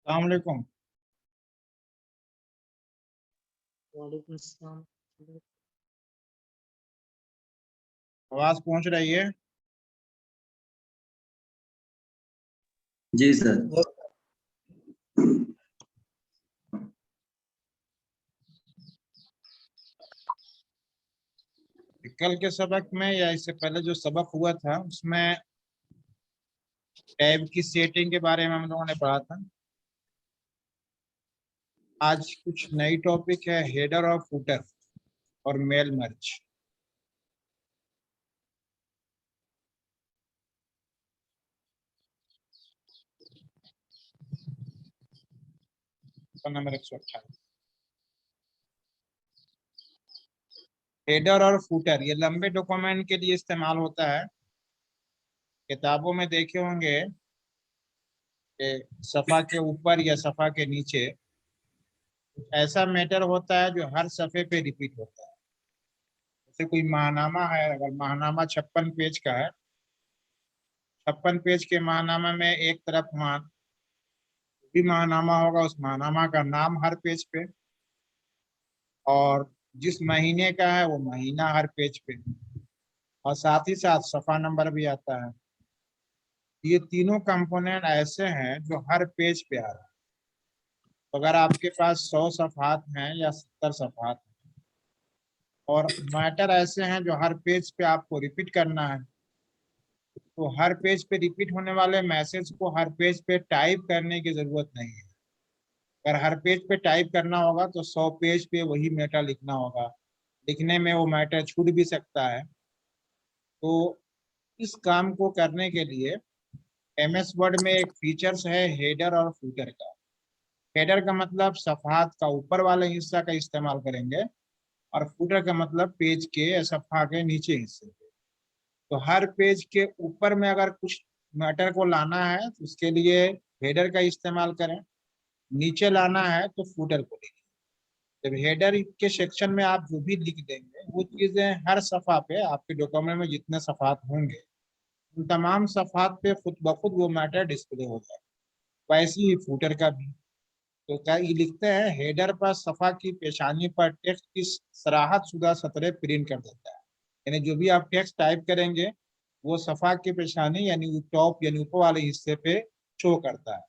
अस्सलाम वालेकुम। वालेकुम अस्सलाम। आवाज पहुंच रही है? जी सर। कल के सबक में या इससे पहले जो सबक हुआ था उसमें टैब की सेटिंग के बारे में हम लोगों ने पढ़ा था। आज कुछ नई टॉपिक है, हेडर और फुटर और मेल मर्ज। नंबर 128। हेडर और फुटर ये लंबे डॉक्यूमेंट के लिए इस्तेमाल होता है। किताबों में देखे होंगे कि सफ़ा के ऊपर या सफ़ा के नीचे ऐसा मैटर होता है जो हर सफ़े पे रिपीट होता है। जैसे कोई माहनामा है, अगर माहनामा 56 पेज का है, 56 पेज के माहनामा में एक तरफ भी माहनामा होगा, उस माहनामा का नाम हर पेज पे, और जिस महीने का है वो महीना हर पेज पे, और साथ ही साथ सफ़ा नंबर भी आता है। ये तीनों कंपोनेंट ऐसे हैं जो हर पेज पे आ रहा है। तो अगर आपके पास 100 सफ़हात हैं या 70 सफ़हात हैं और मैटर ऐसे हैं जो हर पेज पे आपको रिपीट करना है, तो हर पेज पे रिपीट होने वाले मैसेज को हर पेज पे टाइप करने की जरूरत नहीं है। अगर हर पेज पे टाइप करना होगा तो 100 पेज पे वही मैटर लिखना होगा। लिखने में वो मैटर छूट भी सकता है। तो इस काम को करने के लिए एमएस वर्ड में एक फीचर्स है हेडर और फुटर का। हेडर का मतलब सफ़हात का ऊपर वाले हिस्सा का इस्तेमाल करेंगे, और फुटर का मतलब पेज के या सफ़ा के नीचे हिस्से पे। तो हर पेज के ऊपर में अगर कुछ मैटर को लाना है तो उसके लिए हेडर का इस्तेमाल करें, नीचे लाना है तो फुटर को लिखें। जब हेडर के सेक्शन में आप जो भी लिख देंगे वो चीजें हर सफ़ा पे आपके डॉक्यूमेंट में जितने सफ़ात होंगे उन तमाम सफ़ात पे खुद ब खुद वो मैटर डिस्प्ले हो जाए। वैसे ही फुटर का भी। तो क्या ये लिखते हैं, हेडर पर सफ़ा की पेशानी पर टेक्स्ट की सराहत शुदा सतरें प्रिंट कर देता है। यानी जो भी आप टेक्स्ट टाइप करेंगे वो सफ़ा की पेशानी यानी टॉप यानी ऊपर वाले हिस्से पे शो करता है।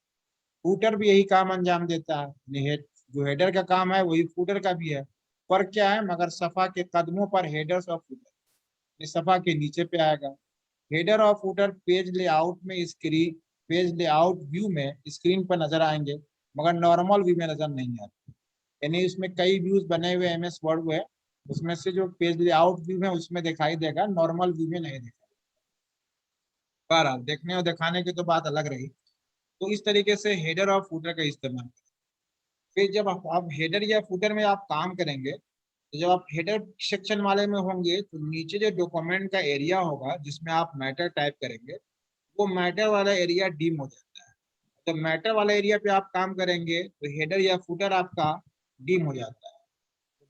फुटर भी यही काम अंजाम देता है। जो हेडर का काम है वही फुटर का भी है। फर्क क्या है, मगर सफ़ा के कदमों पर हेडर्स और फुटर सफ़ा के नीचे पे आएगा। हेडर और फुटर पेज लेआउट व्यू में स्क्रीन पर नजर आएंगे, मगर नॉर्मल व्यू में नजर नहीं आते। यानी इसमें कई व्यूज बने हुए एमएस वर्ड में, उसमें से जो पेज लेआउट व्यू है उसमें दिखाई देगा, नॉर्मल व्यू में नहीं दिखाई। बहरहाल देखने और दिखाने की तो बात अलग रही। तो इस तरीके से हेडर और फुटर का इस्तेमाल। फिर जब आप हेडर या फुटर में आप काम करेंगे, तो जब आप हेडर सेक्शन वाले में होंगे तो नीचे जो डॉक्यूमेंट का एरिया होगा जिसमें आप मैटर टाइप करेंगे वो मैटर वाला एरिया डिम हो जाता है। तो मैटर वाला एरिया पे आप काम करेंगे तो हेडर या फुटर आपका डिम हो जाता है।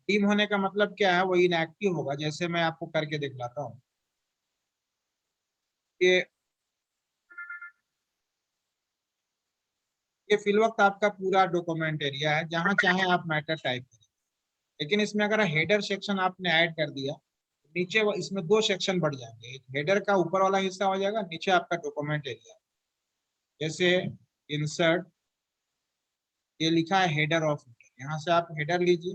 डिम होने का मतलब क्या है, वो इनएक्टिव होगा। जैसे मैं आपको करके दिखलाता हूँ कि ये फिल वक्त आपका पूरा डॉक्यूमेंट एरिया है, जहां चाहे आप मैटर टाइप करें। लेकिन इसमें अगर हेडर सेक्शन आपने ऐड कर दिया, नीचे इसमें दो सेक्शन बढ़ जाएंगे। एक हेडर का ऊपर वाला हिस्सा हो जाएगा, नीचे आपका डॉक्यूमेंट एरिया। जैसे इंसर्ट, ये लिखा है हेडर ऑफ हेडर, यहाँ से आप हेडर लीजिए।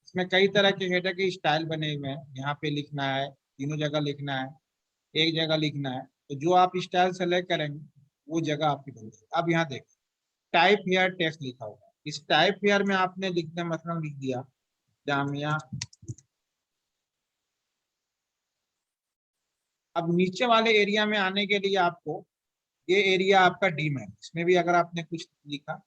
इसमें कई तरह के हेडर के स्टाइल बने हुए हैं। यहाँ पे लिखना है, तीनों जगह लिखना है, एक जगह लिखना है। तो जो आप स्टाइल सेलेक्ट करेंगे वो जगह आपकी बन जाएगी। अब यहाँ देखिए टाइप हेयर टेक्स्ट लिखा हुआ। इस टाइप हेयर में आपने लिखना मतलब लिख दिया जामिया। अब नीचे वाले एरिया में आने के लिए आपको, ये एरिया आपका डीम है, इसमें भी अगर आपने कुछ लिखा,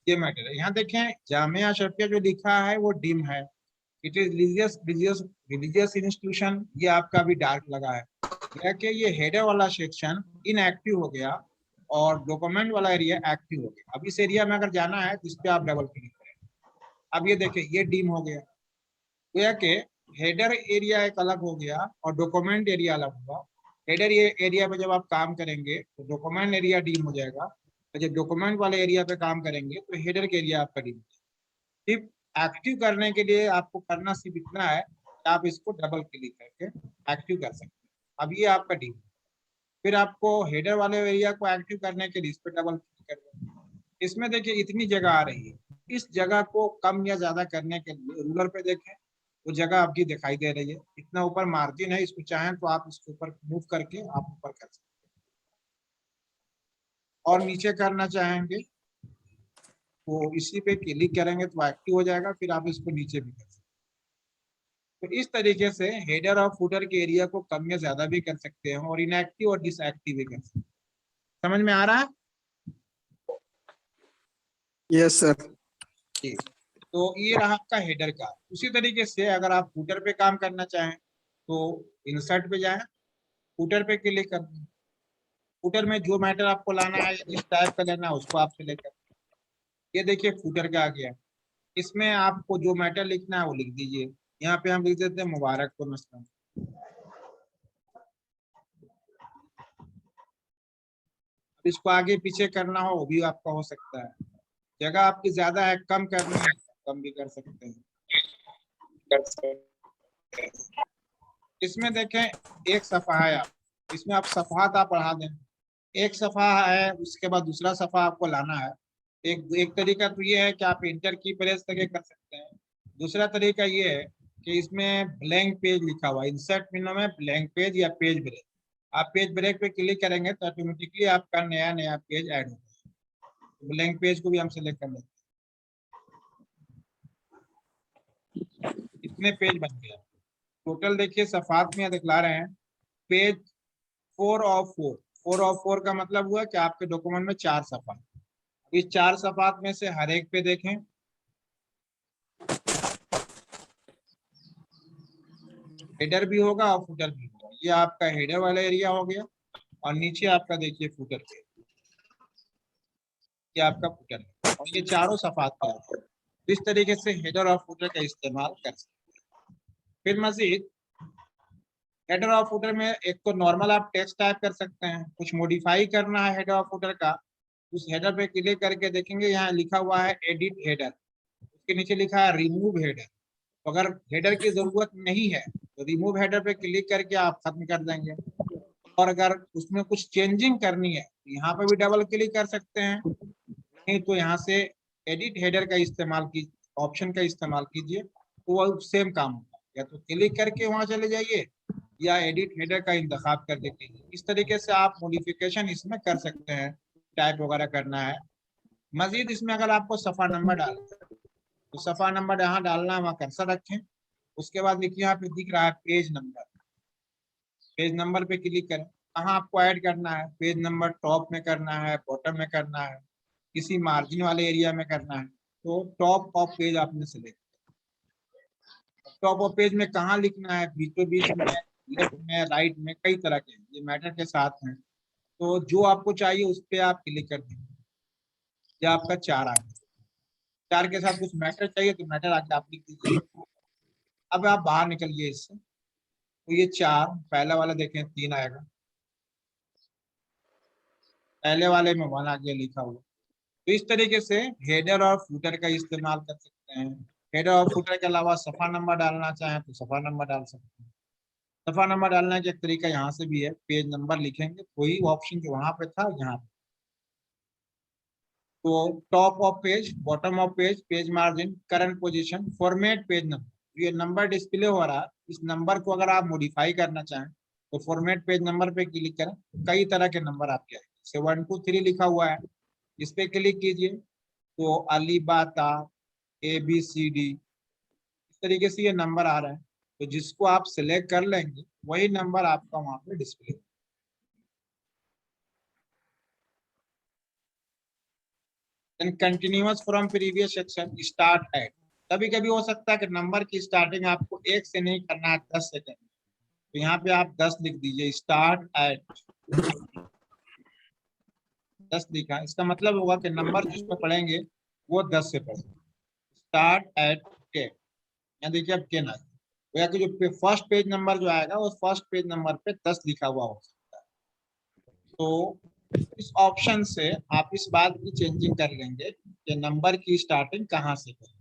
ये मैटर है। यहाँ देखें जामिया अशरफिया जो लिखा है वो डिम है, इट इज रिलीजियस इंस्टीट्यूशन, ये आपका भी डार्क लगा है। कि ये हेडर वाला सेक्शन इनएक्टिव हो गया और डॉक्यूमेंट वाला एरिया एक्टिव हो गया। अब इस एरिया में अगर जाना है तो इस पे आप डबल क्लिक करें। अब ये देखिए ये डिम हो गया, गोया कि हेडर एरिया एक अलग हो गया और डॉक्यूमेंट एरिया अलग होगा। हेडर एरिया पे जब आप काम करेंगे तो डॉक्यूमेंट एरिया डिम हो जाएगा, और जब डॉक्यूमेंट वाले एरिया पे काम करेंगे तो हेडर के एरिया आपका डिम। सिर्फ एक्टिव करने के लिए आपको करना सिर्फ इतना है कि आप इसको डबल क्लिक करके एक्टिव कर सकते हैं। अब ये आपका डिम। फिर आपको हेडर वाले एरिया को एक्टिव करने के लिए इस पर डबल क्लिक करना। इसमें देखिए इतनी जगह आ रही है, इस जगह को कम या ज्यादा करने के लिए रूलर पे देखें वो जगह आपकी दिखाई दे रही है। इतना ऊपर मार्जिन है, इसको चाहें तो आप इसके ऊपर मूव करके आप ऊपर कर सकते हैं, और नीचे करना चाहेंगे तो इसी पे क्लिक करेंगे तो एक्टिव हो जाएगा, फिर आप इसको नीचे भी कर सकते हैं। तो इस तरीके से हेडर और फुटर के एरिया को कम या ज्यादा भी कर सकते हैं और इनएक्टिव और डिसएक्टिव भी कर सकते हैं। समझ में आ रहा है? Yes sir. जी, तो ये रहा आपका हेडर का। उसी तरीके से अगर आप फुटर पे काम करना चाहें तो इंसर्ट पे जाएं, फुटर पे क्लिक कर दें। फुटर में जो मैटर आपको लाना है, जिस टाइप का लेना है उसको आप सिलेक्ट कर। ये देखिए फुटर का आ गया। इसमें आपको जो मैटर लिखना है वो लिख दीजिए। यहाँ पे हम लिख देते हैं मुबारक को मसलन। इसको आगे पीछे करना हो वो भी आपका हो सकता है। जगह आपकी ज्यादा है, कम करनी है कम भी कर सकते हैं। इसमें देखें एक सफा है, आप इसमें आप सफात आप बढ़ा दें। एक सफा है उसके बाद दूसरा सफा आपको लाना है। एक तरीका तो ये है कि आप इंटर की प्रेस करके कर सकते हैं। दूसरा तरीका ये है कि इसमें ब्लैंक पेज लिखा हुआ है, इंसर्ट मेनू में ब्लैंक पेज या पेज ब्रेक, आप पेज ब्रेक पे क्लिक करेंगे तो ऑटोमेटिकली आपका नया नया पेज ऐड होगा। तो ब्लैंक पेज को भी हम सिलेक्ट कर लेते हैं। इतने पेज बन गया टोटल। देखिए सफात में दिखला रहे हैं पेज 4 of 4 का मतलब हुआ कि आपके डॉक्यूमेंट में 4 सफा। इस 4 सफात में से हर एक पे देखें हेडर भी होगा और फुटर भी होगा। ये आपका हेडर वाला एरिया हो गया और नीचे आपका देखिए फुटर पे, ये आपका फुटर है और ये चारों सफात का है। इस तरीके से हेडर और फुटर का इस्तेमाल कर सकते हैं। फिर मजीद हेडर और फुटर में एक तो नॉर्मल आप टेक्स्ट टाइप कर सकते हैं, कुछ मॉडिफाई करना है हेडर और फुटर का, उस हेडर पे क्लिक करके देखेंगे यहाँ लिखा हुआ है एडिट हेडर, उसके नीचे लिखा है रिमूव हेडर। तो अगर हेडर की जरूरत नहीं है तो रिमूव हेडर पे क्लिक करके आप खत्म कर देंगे। और अगर उसमें कुछ चेंजिंग करनी है तो यहाँ पे भी डबल क्लिक कर सकते हैं, नहीं तो यहाँ से एडिट हेडर का इस्तेमाल की ऑप्शन का इस्तेमाल कीजिए तो वो सेम काम होगा। या तो क्लिक करके वहां चले जाइए या एडिट हेडर का इंतखाब करके कीजिए। इस तरीके से आप मॉडिफिकेशन इसमें कर सकते हैं, टाइप वगैरह करना है। मजीद इसमें अगर आपको सफा नंबर डालना है तो सफा नंबर यहाँ डालना है, वहाँ कर्सर रखें। उसके बाद देखिए यहाँ पे दिख रहा है पेज नंबर, पेज नंबर पे क्लिक करें। कहाँ आपको ऐड करना है, पेज नंबर टॉप में करना है, बॉटम में करना है, किसी मार्जिन वाले एरिया में करना है, तो टॉप ऑफ पेज आपने सिलेक्ट। टॉप ऑफ पेज में कहाँ लिखना है, बीचों बीच में, लेफ्ट में, राइट में, कई तरह के ये मैटर के साथ हैं। तो जो आपको चाहिए उस पर आप क्लिक कर देंगे। ये आपका 4 आ गया। 4 के साथ कुछ मैटर चाहिए तो मैटर आके आप लिख दीजिए। अब आप बाहर निकलिए इससे, तो ये 4 पहले वाला देखें 3 आएगा, पहले वाले में 1 आ गया लिखा हुआ। तो इस तरीके से हेडर और फुटर का इस्तेमाल कर सकते हैं। हेडर और फुटर के अलावा सफा नंबर डालना चाहें तो सफा नंबर डाल सकते हैं। सफा नंबर डालने का एक तरीका यहाँ से भी है, पेज नंबर लिखेंगे कोई ऑप्शन जो वहां पे था यहाँ पे, तो top of page, bottom of page, page margin, current position, format page number. ये नंबर डिस्प्ले हो रहा है, इस नंबर को अगर आप मॉडिफाई करना चाहें तो फॉर्मेट पेज नंबर पे क्लिक करें। कई तरह के नंबर आपके आएंगे, जैसे 1 2 3 लिखा हुआ है, इस पे क्लिक कीजिए तो अली बा ता ABCD इस तरीके से ये नंबर आ रहा है। तो जिसको आप सिलेक्ट कर लेंगे वही नंबर आपका वहां पे display. Then continuous from previous section, start at. कभी कभी हो सकता है कि नंबर की स्टार्टिंग आपको 1 से नहीं करना है, 10 से करना है, तो यहाँ पे आप 10 लिख दीजिए, स्टार्ट एट 10 लिखा, इसका मतलब होगा कि नंबर जिसमें पढ़ेंगे वो 10 से पढ़ेंगे। स्टार्ट एट के, यहाँ देखिए अब के ना, या कि जो फर्स्ट पेज नंबर जो आएगा वो फर्स्ट पेज नंबर पे 10 लिखा हुआ हो सकता है। तो इस ऑप्शन से आप इस बात की चेंजिंग कर लेंगे कि नंबर की स्टार्टिंग कहाँ से करें।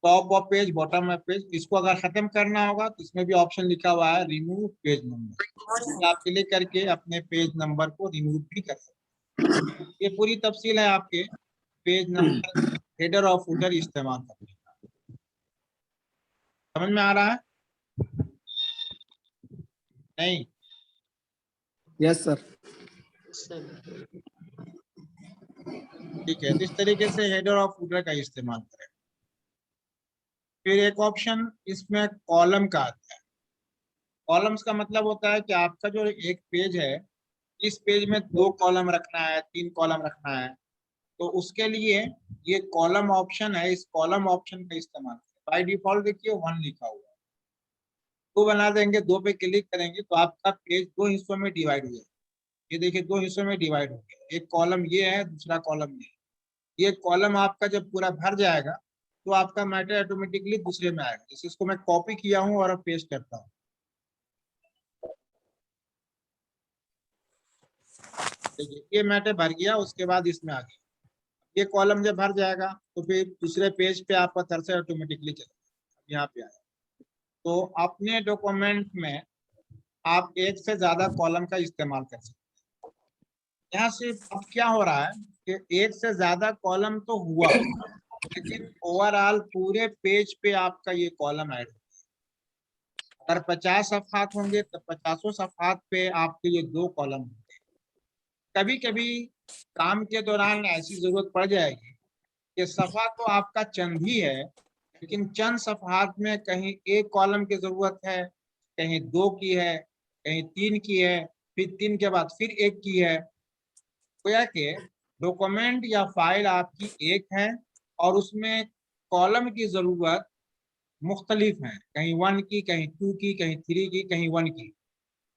Top of page, bottom of page, इसको अगर खत्म करना होगा तो इसमें भी ऑप्शन लिखा हुआ है रिमूव पेज नंबर, आप क्लिक करके अपने पेज नंबर को रिमूव भी कर सकते हैं। ये पूरी तफसील है आपके पेज नंबर, हेडर और फुटर इस्तेमाल करने का। समझ में आ रहा है? नहीं? Yes sir. सर ठीक है, तो इस तरीके से हेडर और फुटर का इस्तेमाल करें। फिर एक ऑप्शन इसमें कॉलम का आता है। कॉलम्स का मतलब होता है कि आपका जो एक पेज है, इस पेज में 2 कॉलम रखना है, 3 कॉलम रखना है, तो उसके लिए ये कॉलम ऑप्शन है, इस कॉलम ऑप्शन का इस्तेमाल करें। बाय डिफॉल्ट देखिए 1 लिखा हुआ है, 2 बना देंगे, 2 पे क्लिक करेंगे तो आपका पेज 2 हिस्सों में डिवाइड हो जाएगा। ये देखिए 2 हिस्सों में डिवाइड हो गया, एक कॉलम ये है, दूसरा कॉलम ये है। ये कॉलम आपका जब पूरा भर जाएगा तो आपका मैटर ऑटोमेटिकली दूसरे में आएगा। जैसे इसको मैं कॉपी किया हूँ और अब पेस्ट करता हूँ, देखिए ये मैटर भर गया, उसके बाद इसमें आ गया। ये कॉलम जब भर जाएगा तो फिर दूसरे पेज पे आपका कर्सर ऑटोमेटिकली चलेगा, यहाँ पे आएगा। तो अपने डॉक्यूमेंट में आप एक से ज्यादा कॉलम का इस्तेमाल कर सकते हैं। यहाँ से अब क्या हो रहा है कि एक से ज्यादा कॉलम तो हुआ, लेकिन ओवरऑल पूरे पेज पे आपका ये कॉलम ऐड होगा। अगर 50 सफ़हात होंगे तो 50 सफ़हात पे आपके ये 2 कॉलम होंगे। कभी कभी काम के दौरान ऐसी जरूरत पड़ जाएगी कि सफ़ा तो आपका चंद ही है, लेकिन चंद सफ़हात में कहीं 1 कॉलम की जरूरत है, कहीं 2 की है, कहीं 3 की है, फिर 3 के बाद फिर 1 की है। गोया कि डॉक्यूमेंट या फाइल आपकी एक है और उसमें कॉलम की जरूरत मुख्तलिफ है, कहीं 1 की, कहीं 2 की, कहीं 3 की, कहीं 1 की।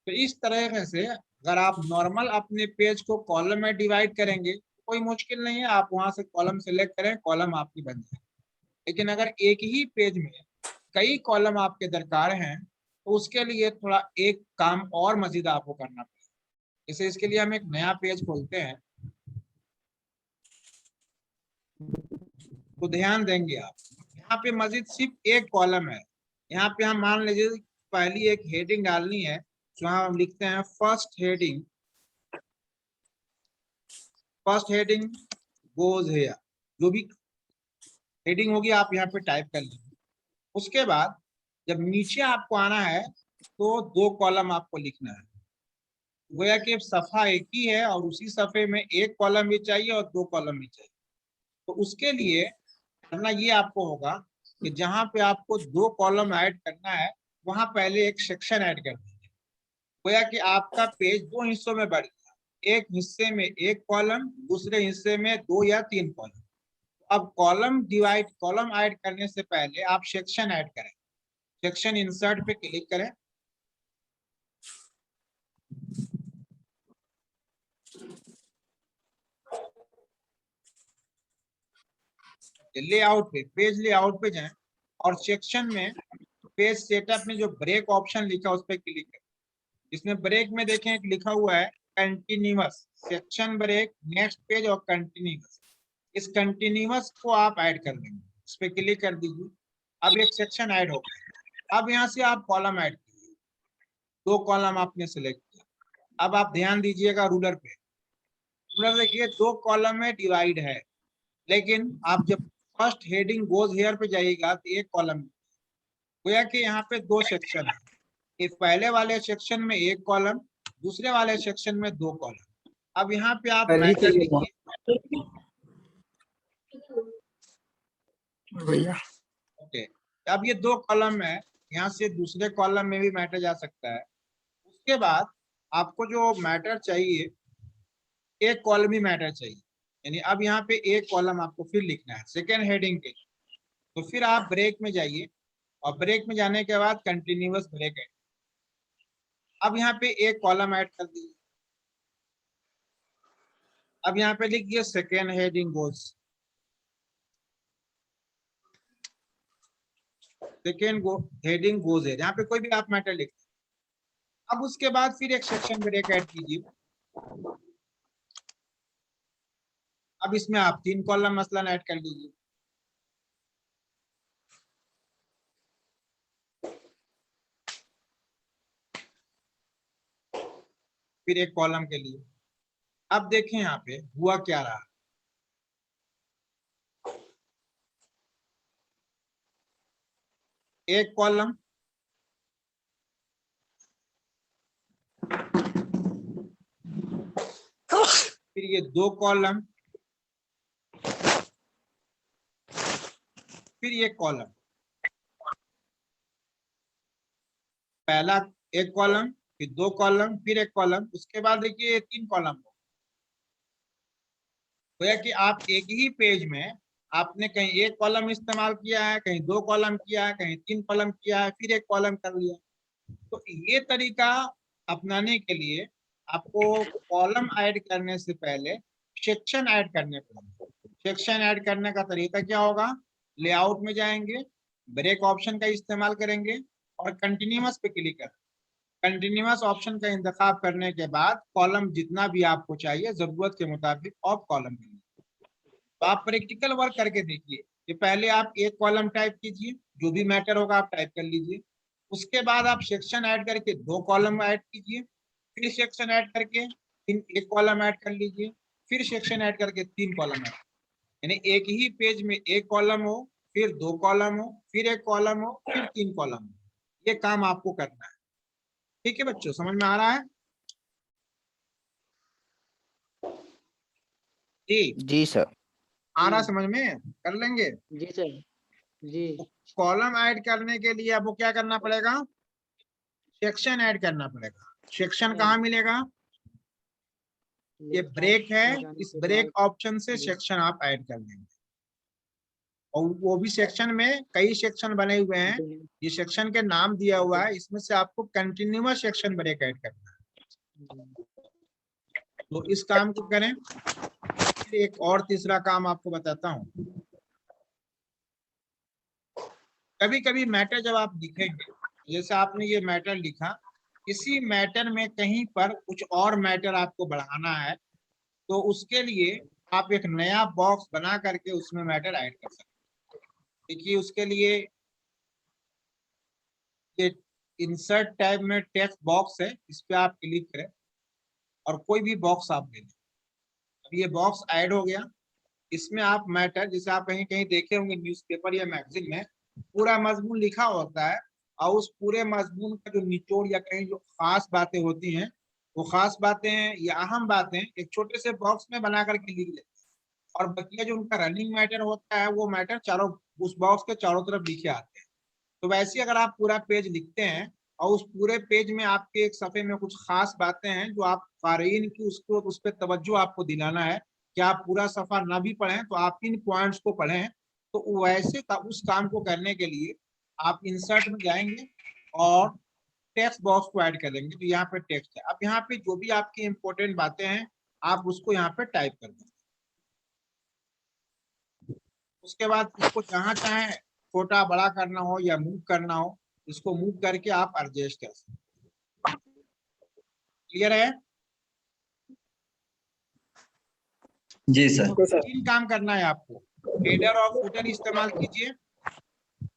तो इस तरह से अगर आप नॉर्मल अपने पेज को कॉलम में डिवाइड करेंगे तो कोई मुश्किल नहीं है, आप वहां से कॉलम सेलेक्ट करें, कॉलम आपकी बन जाए। लेकिन अगर एक ही पेज में कई कॉलम आपके दरकार हैं तो उसके लिए थोड़ा एक काम और मजीद आपको करना पड़ेगा। जैसे इसके लिए हम एक नया पेज खोलते हैं, तो ध्यान देंगे आप, यहाँ पे मजीद सिर्फ एक कॉलम है। यहाँ पे हम मान लीजिए पहली एक हेडिंग डालनी है, जो हम लिखते हैं first heading, first heading goes hair, जो भी हेडिंग होगी आप यहाँ पे टाइप कर लीजिए। उसके बाद जब नीचे आपको आना है तो 2 कॉलम आपको लिखना है। गोया कि सफा एक ही है और उसी सफे में 1 कॉलम भी चाहिए और 2 कॉलम भी चाहिए। तो उसके लिए करना ये आपको होगा कि जहां पे आपको 2 कॉलम ऐड करना है वहां पहले एक सेक्शन ऐड कर दीजिए। गोया कि आपका पेज 2 हिस्सों में बढ़ गया, एक हिस्से में 1 कॉलम, दूसरे हिस्से में 2 या 3 कॉलम। अब कॉलम ऐड करने से पहले आप सेक्शन ऐड करें। सेक्शन इंसर्ट पे क्लिक करें, लेआउट पे, पेज लेआउट पे जाएं और सेक्शन में पेज सेटअप में जो ब्रेक ऑप्शन लिखा उस पर क्लिक करें। इसमें ब्रेक में देखें एक लिखा हुआ है continuous, section break, next page और कंटिन्यूअस। इस कंटिन्यूअस को आप ऐड कर देंगे, इस पे क्लिक कर दीजिए। अब एक सेक्शन ऐड हो गया। अब यहाँ से आप कॉलम ऐड कीजिए, 2 कॉलम आपने सेलेक्ट किया। अब आप ध्यान दीजिएगा रूलर पे, रूलर देखिए 2 कॉलम में डिवाइड है, लेकिन आप जब फर्स्ट हेडिंग गोज हेयर पे जाइएगा तो 1 कॉलम, गोया कि यहाँ पे 2 सेक्शन है। इस पहले वाले सेक्शन में 1 कॉलम, दूसरे वाले सेक्शन में 2 कॉलम। अब यहाँ पे आप सर ही मैटर चाहिए लिखिए, भैया। ओके। अब ये 2 कॉलम है, यहाँ से दूसरे कॉलम में भी मैटर जा सकता है। उसके बाद आपको जो मैटर चाहिए, 1 कॉलम ही मैटर चाहिए, यानी अब यहाँ पे एक कॉलम आपको फिर लिखना है सेकेंड हेडिंग के। तो फिर आप ब्रेक में जाइए और ब्रेक में जाने के बाद कंटिन्यूअस ब्रेक है। अब यहाँ पे एक कॉलम ऐड कर दीजिए। अब यहाँ पे लिखिए second heading goes, second heading goes है, यहाँ पे कोई भी आप मैटर लिख। अब उसके बाद फिर एक सेक्शन ब्रेक ऐड कीजिए। अब इसमें आप 3 कॉलम मसलन ऐड कर लीजिए। फिर एक कॉलम के लिए। अब देखें यहाँ पे हुआ क्या रहा। एक कॉलम, फिर ये 2 कॉलम, फिर ये कॉलम। पहला एक कॉलम, फिर 2 कॉलम, फिर एक कॉलम, उसके बाद देखिए 3 कॉलम। गोया कि आप एक ही पेज में आपने कहीं एक कॉलम इस्तेमाल किया है, कहीं 2 कॉलम किया है, कहीं 3 कॉलम किया है, फिर एक कॉलम कर लिया। तो ये तरीका अपनाने के लिए आपको कॉलम ऐड करने से पहले सेक्शन ऐड करने पड़ेंगे। सेक्शन ऐड करने का तरीका क्या होगा, लेआउट में जाएंगे, ब्रेक ऑप्शन का इस्तेमाल करेंगे और कंटिन्यूअस पे क्लिक करें। कंटिन्यूअस ऑप्शन का इंतखाब करने के बाद कॉलम जितना भी आपको चाहिए जरूरत के मुताबिक ऑफ कॉलम करिए। तो आप प्रैक्टिकल वर्क करके देखिए कि पहले आप एक कॉलम टाइप कीजिए, जो भी मैटर होगा आप टाइप कर लीजिए। उसके बाद आप सेक्शन ऐड करके 2 कॉलम ऐड कीजिए, फिर सेक्शन ऐड करके एक कॉलम ऐड कर लीजिए, फिर सेक्शन ऐड करके 3 कॉलम ऐड। यानी एक ही पेज में एक कॉलम हो, फिर 2 कॉलम हो, फिर एक कॉलम हो, फिर 3 कॉलम हो। ये काम आपको करना है। ठीक है बच्चों, समझ में आ रहा है? जी जी सर। आ रहा जी समझ में? कर लेंगे। जी सर जी। कॉलम ऐड करने के लिए आपको क्या करना पड़ेगा, सेक्शन ऐड करना पड़ेगा। सेक्शन कहाँ मिलेगा, ये ब्रेक है, में जाने इस के ब्रेक बाद ऑप्शन से सेक्शन आप ऐड कर लेंगे। और वो भी सेक्शन में कई सेक्शन बने हुए हैं, ये सेक्शन के नाम दिया हुआ है, इसमें से आपको कंटिन्यूअस सेक्शन ब्रेक ऐड करना है। तो इस काम को करें। फिर एक और तीसरा काम आपको बताता हूँ। कभी कभी मैटर जब आप लिखेंगे, जैसे आपने ये मैटर लिखा, इसी मैटर में कहीं पर कुछ और मैटर आपको बढ़ाना है, तो उसके लिए आप एक नया बॉक्स बना करके उसमें मैटर ऐड कर सकते हैं। देखिए उसके लिए ये इंसर्ट टैब में टेक्स्ट बॉक्स है, इस पे आप क्लिक करें और कोई भी बॉक्स आप ले लें। अब ये बॉक्स ऐड हो गया। इसमें आप मैटर, जैसे आप कहीं कहीं देखे होंगे न्यूज़पेपर या मैगजीन में पूरा मजमून लिखा होता है, और उस पूरे मजमून का जो निचोड़ या कहीं जो खास बातें होती हैं, वो खास बातें या अहम बातें एक छोटे से बॉक्स में बना करके लिख लेते हैं, और बकिया जो उनका रनिंग मैटर होता है वो मैटर चारों उस बॉक्स के चारों तरफ लिखे आते हैं। तो वैसे ही अगर आप पूरा पेज लिखते हैं और उस पूरे पेज में आपके एक सफे में कुछ खास बातें हैं जो आप क़ारीन की उसको उस पर तवज्जो आपको दिलाना है कि आप पूरा सफा ना भी पढ़ें तो आप इन पॉइंट्स को पढ़ें, तो वैसे उस काम को करने के लिए आप इंसर्ट में जाएंगे और टेक्स्ट बॉक्स को ऐड कर देंगे। तो यहाँ पे टेक्स्ट है। अब यहाँ पे जो भी आपकी इंपॉर्टेंट बातें हैं आप उसको यहाँ पे टाइप कर देंगे। उसके बाद इसको जहां चाहे छोटा बड़ा करना हो या मूव करना हो, इसको मूव करके आप एडजस्ट कर सकते। क्लियर है? जी सर। Okay sir. 3 काम करना है आपको। हेडर और फुटर इस्तेमाल कीजिए।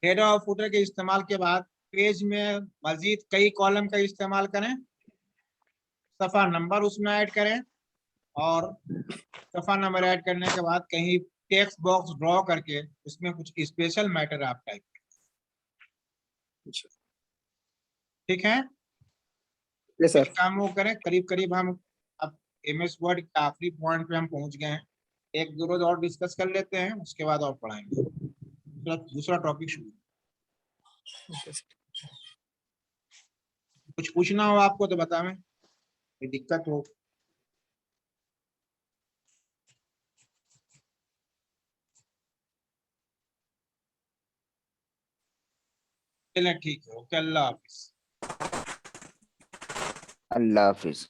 हेडर और फुटर के इस्तेमाल के बाद पेज में मजीद कई कॉलम का इस्तेमाल करें, सफा नंबर उसमें ऐड करें, और सफा नंबर ऐड करने के बाद कहीं टेक्स्ट बॉक्स ड्रॉ करके उसमें कुछ स्पेशल मैटर आप टाइप करें। ठीक है? यस इस सर। काम को करें। करीब करीब हम अब MS वर्ड के आखिरी पॉइंट पे हम पहुंच गए हैं। एक दो रोज और डिस्कस कर लेते हैं, उसके बाद और पढ़ाएंगे। दूसरा टॉपिक शुरू। कुछ पूछना हो आपको तो बतावें, कोई दिक्कत हो। चलें ठीक है, ओके, अल्लाह हाफिज। अल्लाह हाफिज।